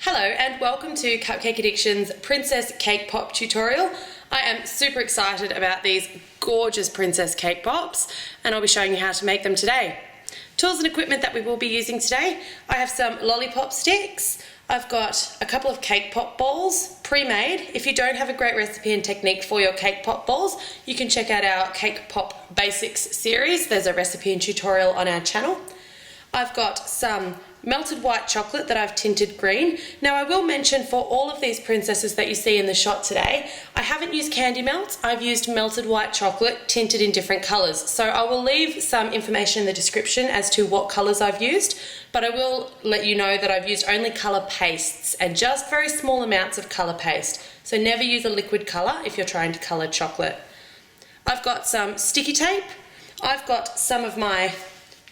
Hello and welcome to Cupcake Addiction's Princess Cake Pop tutorial. I am super excited about these gorgeous princess cake pops and I'll be showing you how to make them today. Tools and equipment that we will be using today: I have some lollipop sticks, I've got a couple of cake pop balls pre-made. If you don't have a great recipe and technique for your cake pop balls, you can check out our Cake Pop Basics series. There's a recipe and tutorial on our channel. I've got some melted white chocolate that I've tinted green. Now I will mention, for all of these princesses that you see in the shot today, I haven't used candy melts, I've used melted white chocolate tinted in different colours. So I will leave some information in the description as to what colours I've used, but I will let you know that I've used only colour pastes and just very small amounts of colour paste. So never use a liquid colour if you're trying to colour chocolate. I've got some sticky tape, I've got some of my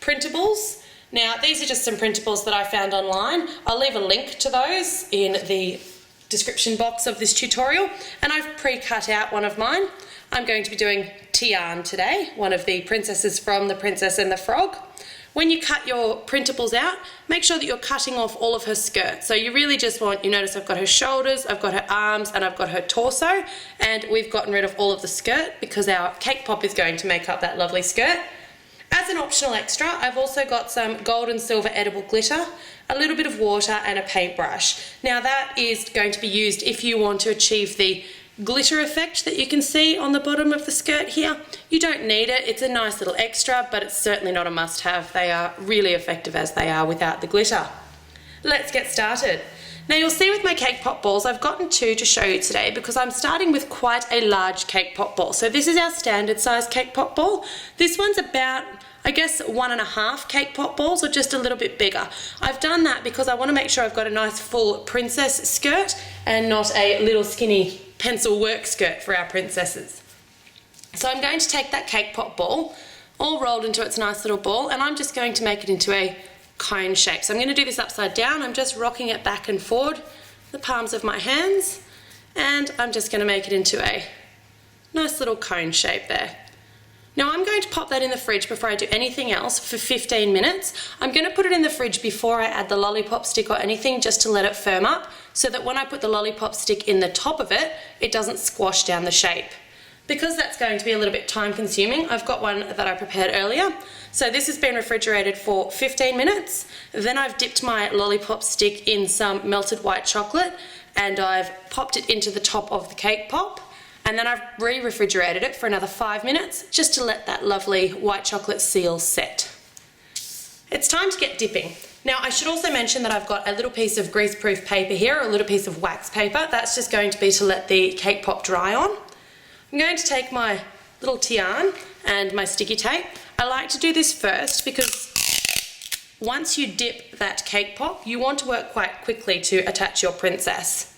printables. Now, these are just some printables that I found online. I'll leave a link to those in the description box of this tutorial, and I've pre-cut out one of mine. I'm going to be doing Tiana today, one of the princesses from The Princess and the Frog. When you cut your printables out, make sure that you're cutting off all of her skirt. So you really just want, you notice I've got her shoulders, I've got her arms, and I've got her torso, and we've gotten rid of all of the skirt because our cake pop is going to make up that lovely skirt. As an optional extra, I've also got some gold and silver edible glitter, a little bit of water and a paintbrush. Now that is going to be used if you want to achieve the glitter effect that you can see on the bottom of the skirt here. You don't need it, it's a nice little extra, but it's certainly not a must-have. They are really effective as they are without the glitter. Let's get started. Now you'll see with my cake pop balls, I've gotten two to show you today because I'm starting with quite a large cake pop ball. So this is our standard size cake pop ball. This one's about, I guess, 1.5 cake pop balls, or just a little bit bigger. I've done that because I want to make sure I've got a nice full princess skirt and not a little skinny pencil work skirt for our princesses. So I'm going to take that cake pop ball, all rolled into its nice little ball, and I'm just going to make it into a cone shape. So I'm going to do this upside down. I'm just rocking it back and forward, the palms of my hands, and I'm just going to make it into a nice little cone shape there. Now I'm going to pop that in the fridge before I do anything else for 15 minutes. I'm going to put it in the fridge before I add the lollipop stick or anything, just to let it firm up, so that when I put the lollipop stick in the top of it, it doesn't squash down the shape. Because that's going to be a little bit time consuming, I've got one that I prepared earlier. So this has been refrigerated for 15 minutes. Then I've dipped my lollipop stick in some melted white chocolate and I've popped it into the top of the cake pop. And then I've re-refrigerated it for another 5 minutes just to let that lovely white chocolate seal set. It's time to get dipping. Now I should also mention that I've got a little piece of grease-proof paper here, a little piece of wax paper. That's just going to be to let the cake pop dry on. I'm going to take my little Tiana and my sticky tape. I like to do this first because once you dip that cake pop, you want to work quite quickly to attach your princess.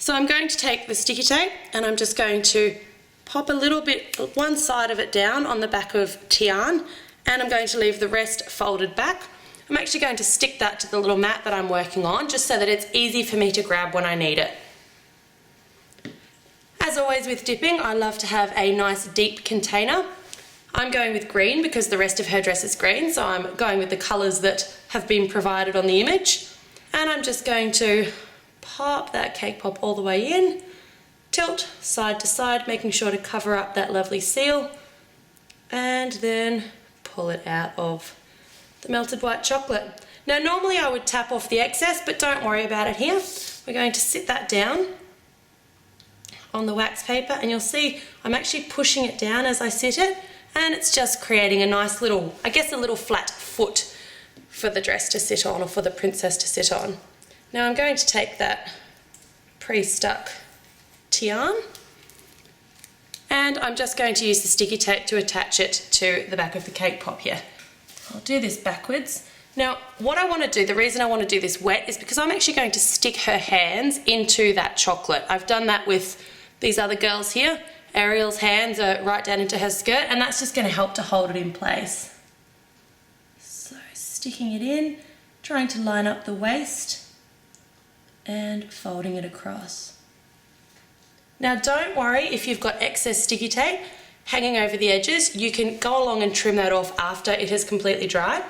So I'm going to take the sticky tape and I'm just going to pop a little bit, one side of it down on the back of Tiana, and I'm going to leave the rest folded back. I'm actually going to stick that to the little mat that I'm working on, just so that it's easy for me to grab when I need it. As always with dipping, I love to have a nice deep container. I'm going with green because the rest of her dress is green, so I'm going with the colours that have been provided on the image. And I'm just going to pop that cake pop all the way in, tilt side to side, making sure to cover up that lovely seal, and then pull it out of the melted white chocolate. Now normally I would tap off the excess, but don't worry about it here. We're going to sit that down on the wax paper, and you'll see I'm actually pushing it down as I sit it, and it's just creating a nice little, I guess, a little flat foot for the dress to sit on, or for the princess to sit on. Now I'm going to take that pre-stuck Tiana and I'm just going to use the sticky tape to attach it to the back of the cake pop here. I'll do this backwards. Now what I want to do, the reason I want to do this wet, is because I'm actually going to stick her hands into that chocolate. I've done that with these other girls here. Ariel's hands are right down into her skirt, and that's just going to help to hold it in place. So sticking it in, trying to line up the waist and folding it across. Now don't worry if you've got excess sticky tape hanging over the edges. You can go along and trim that off after it has completely dried.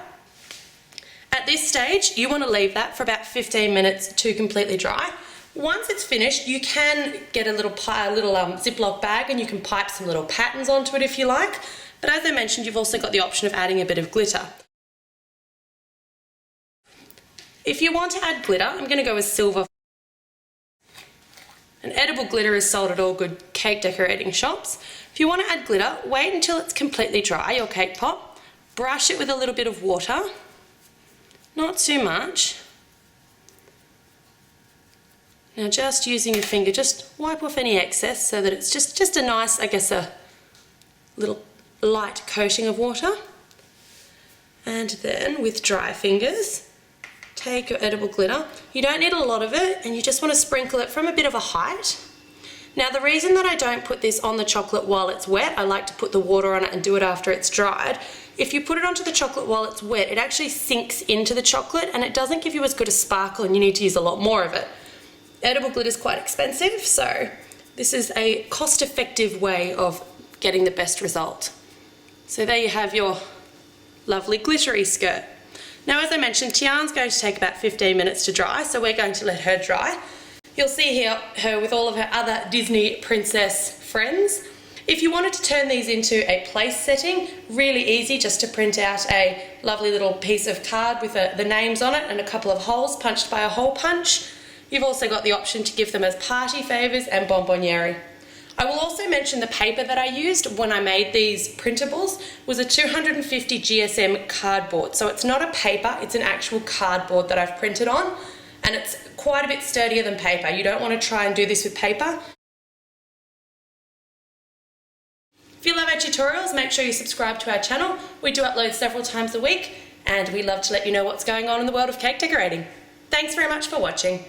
At this stage, you want to leave that for about 15 minutes to completely dry. Once it's finished, you can get a little Ziploc bag and you can pipe some little patterns onto it if you like. But as I mentioned, you've also got the option of adding a bit of glitter. If you want to add glitter, I'm going to go with silver. And edible glitter is sold at all good cake decorating shops. If you want to add glitter, wait until it's completely dry, your cake pop. Brush it with a little bit of water. Not too much. Now just using your finger, just wipe off any excess so that it's just a nice, I guess, a little light coating of water. And then with dry fingers, take your edible glitter. You don't need a lot of it and you just want to sprinkle it from a bit of a height. Now the reason that I don't put this on the chocolate while it's wet, I like to put the water on it and do it after it's dried. If you put it onto the chocolate while it's wet, it actually sinks into the chocolate and it doesn't give you as good a sparkle and you need to use a lot more of it. Edible glitter is quite expensive, so this is a cost-effective way of getting the best result. So there you have your lovely glittery skirt. Now as I mentioned, Tiana's going to take about 15 minutes to dry, so we're going to let her dry. You'll see here her with all of her other Disney princess friends. If you wanted to turn these into a place setting, really easy, just to print out a lovely little piece of card with the names on it and a couple of holes punched by a hole punch. You've also got the option to give them as party favours and bonbonniere. I will also mention the paper that I used when I made these printables was a 250 GSM cardboard. So it's not a paper, it's an actual cardboard that I've printed on, and it's quite a bit sturdier than paper. You don't want to try and do this with paper. If you love our tutorials, make sure you subscribe to our channel. We do upload several times a week, and we love to let you know what's going on in the world of cake decorating. Thanks very much for watching.